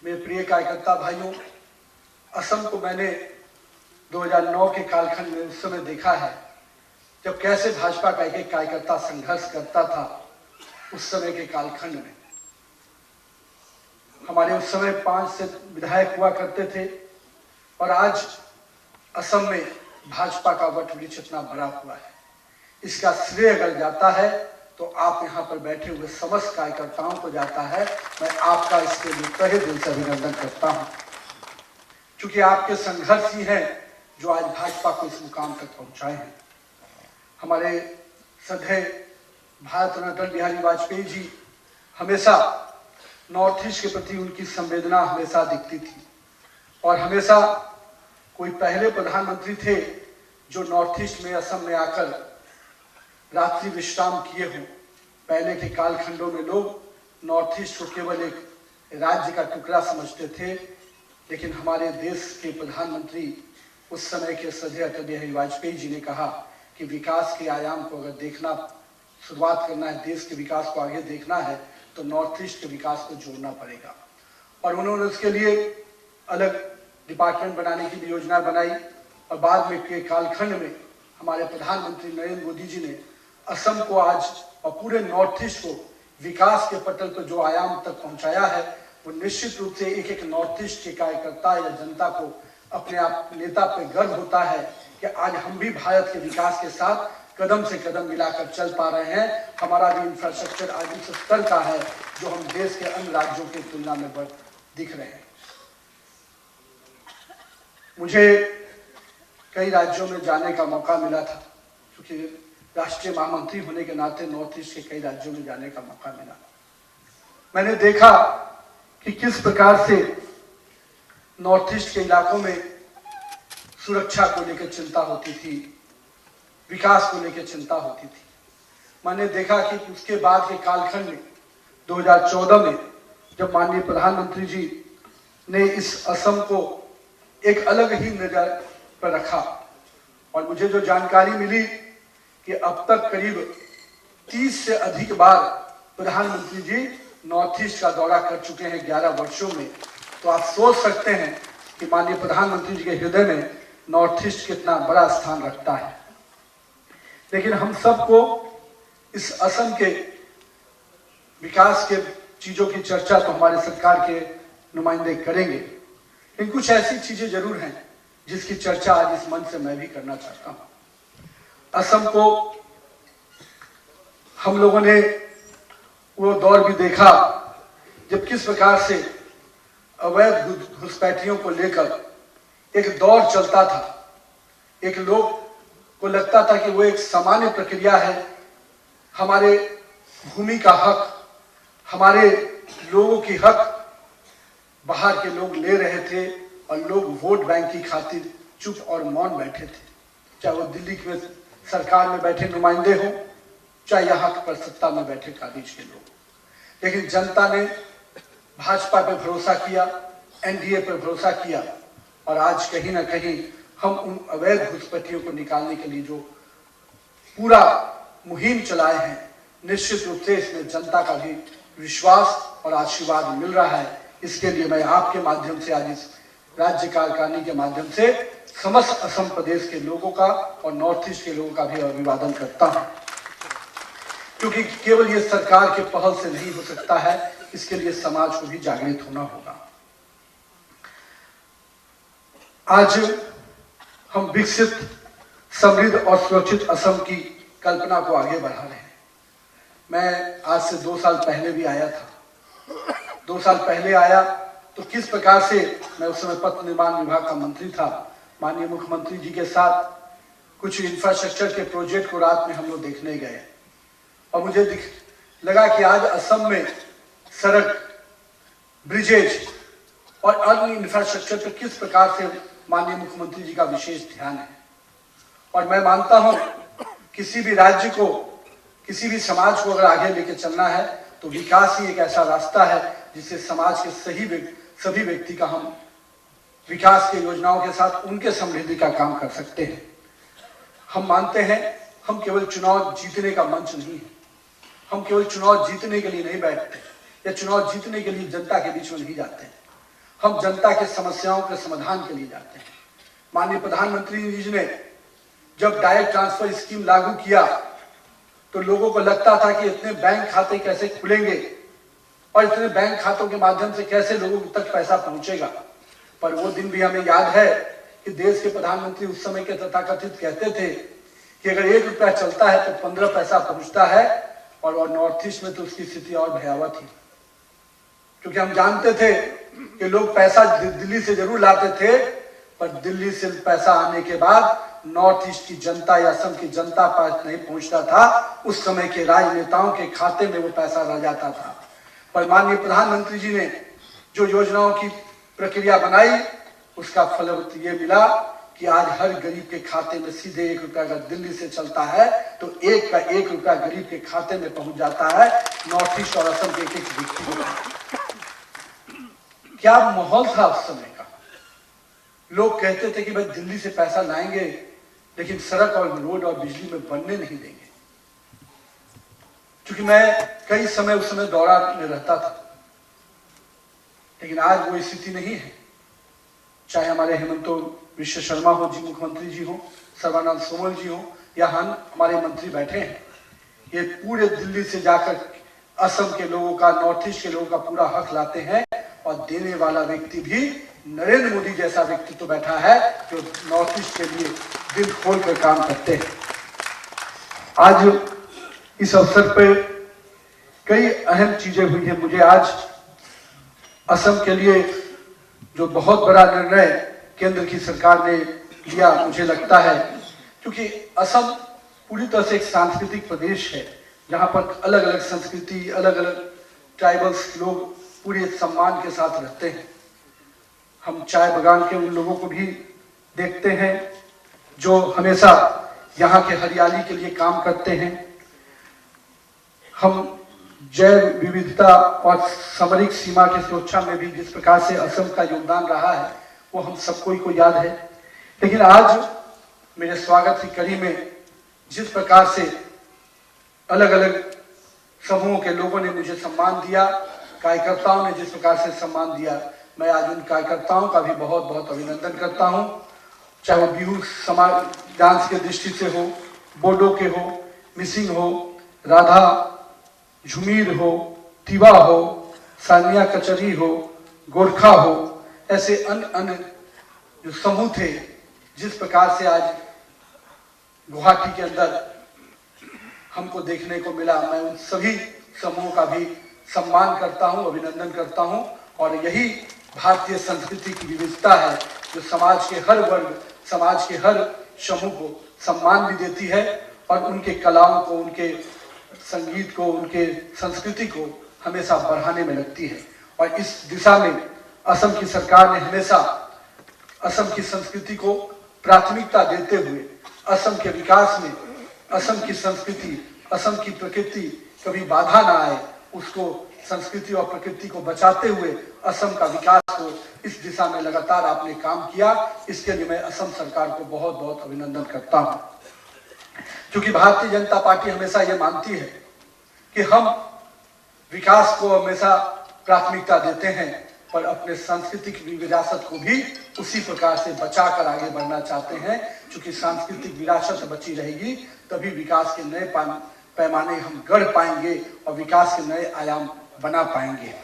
मेरे प्रिय कार्यकर्ता भाइयों, असम को मैंने 2009 के कालखंड में उस समय देखा है जब कैसे भाजपा का एक कार्यकर्ता संघर्ष करता था। उस समय के कालखंड में हमारे उस समय 5 से विधायक हुआ करते थे और आज असम में भाजपा का वट वृक्ष इतना बड़ा हुआ है। इसका श्रेय अगर जाता है तो आप यहाँ पर बैठे हुए समस्त कार्यकर्ताओं को जाता है। मैं आपका इसके लिए तहे दिल से अभिनंदन करता हूँ, क्योंकि आपके संघर्ष ही हैं जो आज भाजपा को इस मुकाम तक पहुंचाए हैं। हमारे श्रद्धेय भारत रत्न अटल बिहारी वाजपेयी जी हमेशा नॉर्थ ईस्ट के प्रति उनकी संवेदना हमेशा दिखती थी और हमेशा कोई पहले प्रधानमंत्री थे जो नॉर्थ ईस्ट में असम में आकर रात्रि विश्राम किए हों। पहले के कालखंडों में लोग नॉर्थ ईस्ट को केवल एक राज्य का टुकड़ा समझते थे, लेकिन हमारे देश के प्रधानमंत्री उस समय के श्रद्धेय अटल बिहारी वाजपेयी जी ने कहा कि विकास के आयाम को अगर देखना शुरुआत करना है, देश के विकास को आगे देखना है तो नॉर्थ ईस्ट के विकास को जोड़ना पड़ेगा। और उन्होंने उसके लिए अलग डिपार्टमेंट बनाने की भी योजना बनाई और बाद में के कालखंड में हमारे प्रधानमंत्री नरेंद्र मोदी जी ने असम को आज और पूरे नॉर्थ ईस्ट को विकास के पटल पर जो आयाम तक पहुंचाया है, वो निश्चित रूप से एक एक नॉर्थ ईस्ट के कार्यकर्ता या जनता को अपने आप नेता पे गर्व होता है कि आज हम भी भारत के विकास के साथ कदम से कदम मिलाकर चल पा रहे हैं। हमारा भी इंफ्रास्ट्रक्चर आज उस स्तर का है जो हम देश के अन्य राज्यों की तुलना में दिख रहे हैं। मुझे कई राज्यों में जाने का मौका मिला था, क्योंकि राष्ट्रीय महामंत्री होने के नाते नॉर्थ ईस्ट के कई राज्यों में जाने का मौका मिला। मैंने देखा कि किस प्रकार से नॉर्थ ईस्ट के इलाकों में सुरक्षा को लेकर चिंता होती थी, विकास को लेकर चिंता होती थी। मैंने देखा कि उसके बाद के कालखंड में 2014 में जब माननीय प्रधानमंत्री जी ने इस असम को एक अलग ही नजर पर रखा और मुझे जो जानकारी मिली कि अब तक करीब 30 से अधिक बार प्रधानमंत्री जी नॉर्थ ईस्ट का दौरा कर चुके हैं 11 वर्षों में, तो आप सोच सकते हैं कि माननीय प्रधानमंत्री जी के हृदय में नॉर्थ ईस्ट कितना बड़ा स्थान रखता है। लेकिन हम सबको इस असम के विकास के चीजों की चर्चा तो हमारे सरकार के नुमाइंदे करेंगे, लेकिन कुछ ऐसी चीजें जरूर हैं जिसकी चर्चा आज इस मंच से मैं भी करना चाहता हूं। असम को हम लोगों ने वो दौर भी देखा जब किस प्रकार से अवैध घुसपैठियों को लेकर एक दौर चलता था। एक लोग को लगता था कि वो एक सामान्य प्रक्रिया है, हमारे भूमि का हक, हमारे लोगों की हक बाहर के लोग ले रहे थे और लोग वोट बैंक की खातिर चुप और मौन बैठे थे, चाहे वो दिल्ली में सरकार में बैठे नुमाइंदे हों, चाहे यहाँ पर सत्ता में बैठे काबिज के लोग। लेकिन जनता ने भाजपा पर भरोसा किया, एनडीए पर भरोसा किया और आज कहीं ना कहीं हम उन अवैध घुसपैठियों को निकालने के लिए जो पूरा मुहिम चलाए हैं, निश्चित रूप से इसमें जनता का भी विश्वास और आशीर्वाद मिल रहा है। इसके लिए मैं आपके माध्यम से आज इस राज्य कार्यकारिणी के माध्यम से समस्त असम प्रदेश के लोगों का और नॉर्थ ईस्ट के लोगों का भी अभिवादन करता हूं, क्योंकि केवल ये सरकार के पहल से नहीं हो सकता है, इसके लिए समाज को भी जागृत होना होगा। आज हम विकसित, समृद्ध और सुरक्षित असम की कल्पना को आगे बढ़ा रहे हैं। मैं आज से 2 साल पहले भी आया था। 2 साल पहले आया तो किस प्रकार से, मैं उस समय पथ निर्माण विभाग का मंत्री था, माननीय मुख्यमंत्री जी के साथ कुछ इंफ्रास्ट्रक्चर के प्रोजेक्ट को रात में हम लोग देखने गए और मुझे लगा कि आज असम में सड़क, ब्रिजेज और अन्य इंफ्रास्ट्रक्चर पर किस प्रकार से माननीय मुख्यमंत्री जी का विशेष ध्यान है। और मैं मानता हूं किसी भी राज्य को, किसी भी समाज को अगर आगे लेके चलना है तो विकास ही एक ऐसा रास्ता है जिससे समाज के सभी व्यक्ति का हम विकास की योजनाओं के साथ उनके समृद्धि का काम कर सकते हैं। हम मानते हैं हम केवल चुनाव जीतने का मंच नहीं है, हम केवल चुनाव जीतने के लिए नहीं बैठते या चुनाव जीतने के लिए जनता के बीच में नहीं जाते हैं। हम जनता के समस्याओं के समाधान के लिए जाते हैं। माननीय प्रधानमंत्री जी ने जब डायरेक्ट ट्रांसफर स्कीम लागू किया तो लोगों को लगता था कि इतने बैंक खाते कैसे खुलेंगे और इतने बैंक खातों के माध्यम से कैसे लोगों तक पैसा पहुंचेगा। पर वो दिन भी हमें याद है कि देश के प्रधानमंत्री उस समय के तथाकथित कहते थे कि अगर 1 रुपया चलता है तो 15 पैसा पहुंचता है, और नॉर्थ ईस्ट में तो उसकी स्थिति और भयावह थी, क्योंकि हम जानते थे कि लोग पैसा दिल्ली से जरूर लाते थे, पर दिल्ली से पैसा आने के बाद नॉर्थ ईस्ट की जनता या असम की जनता पास नहीं पहुंचता था। उस समय के राजनेताओं के खाते में वो पैसा रह जाता था। पर माननीय प्रधानमंत्री जी ने जो योजनाओं की प्रक्रिया बनाई, उसका फल ये मिला कि आज हर गरीब के खाते में सीधे 1 रुपया अगर दिल्ली से चलता है तो 1 का 1 रुपया गरीब के खाते में पहुंच जाता है, नॉर्थ ईस्ट और असम के एक व्यक्ति को। क्या माहौल था उस समय का। लोग कहते थे कि भाई दिल्ली से पैसा लाएंगे लेकिन सड़क और रोड और बिजली में बनने नहीं देंगे। क्योंकि मैं कई समय उस समय दौरा में रहता था, लेकिन आज वो स्थिति नहीं है। चाहे हमारे हेमंत विश्व शर्मा हो जी, मुख्यमंत्री जी हो, सर्बानंद सोनोवाल जी हो, या हमारे मंत्री बैठे हैं, ये पूरे दिल्ली से जाकर असम के लोगों का, नॉर्थ ईस्ट के लोगों का पूरा हक लाते हैं। और देने वाला व्यक्ति भी नरेंद्र मोदी जैसा व्यक्ति तो बैठा है जो नॉर्थ ईस्ट के लिए दिल खोल कर काम करते हैं। आज इस अवसर पर कई अहम चीजें हुई हैं। मुझे आज असम के लिए जो बहुत बड़ा निर्णय केंद्र की सरकार ने लिया, मुझे लगता है क्योंकि असम पूरी तरह से एक सांस्कृतिक प्रदेश है जहां पर अलग अलग संस्कृति, अलग अलग ट्राइबल्स लोग पूरे सम्मान के साथ रहते हैं। हम चाय बागान के उन लोगों को भी देखते हैं जो हमेशा यहाँ के हरियाली के लिए काम करते हैं। हम जैव विविधता और सामरिक सीमा की सुरक्षा में भी जिस प्रकार से असम का योगदान रहा है वो हम सबको को याद है। लेकिन आज मेरे स्वागत की कड़ी में जिस प्रकार से अलग अलग समूहों के लोगों ने मुझे सम्मान दिया, कार्यकर्ताओं ने जिस प्रकार से सम्मान दिया, मैं आज उन कार्यकर्ताओं का भी बहुत बहुत अभिनंदन करता हूं। चाहे वो बिहू समाज डांस के दृष्टि से हो, बोडो के हो, मिसिंग हो, राधा झुमीर हो, तिवा हो, सानिया कचरी हो, गोरखा हो, ऐसे अन्य जो समूह थे, जिस प्रकार से आज गुवाहाटी के अंदर हमको देखने को मिला, मैं उन सभी समूहों का भी सम्मान करता हूं, अभिनंदन करता हूं। और यही भारतीय संस्कृति की विविधता है जो समाज के हर वर्ग, समाज के हर समूह को सम्मान भी देती है और उनके कलाओं को, उनके संगीत को, उनके संस्कृति को हमेशा बढ़ाने में लगती है। और इस दिशा में असम की सरकार ने हमेशा असम की संस्कृति को प्राथमिकता देते हुए असम के विकास में असम की संस्कृति, असम की प्रकृति कभी बाधा ना आए, उसको संस्कृति और प्रकृति को बचाते हुए असम का विकास को इस दिशा में लगातार आपने काम किया। इसके लिए मैं असम सरकार को बहुत बहुत अभिनंदन करता हूं। क्योंकि भारतीय जनता पार्टी हमेशा ये मानती है कि हम विकास को हमेशा प्राथमिकता देते हैं, पर अपने सांस्कृतिक विरासत को भी उसी प्रकार से बचाकर आगे बढ़ना चाहते हैं। क्योंकि सांस्कृतिक विरासत बची रहेगी तभी विकास के नए पैमाने हम गढ़ पाएंगे और विकास के नए आयाम बना पाएंगे।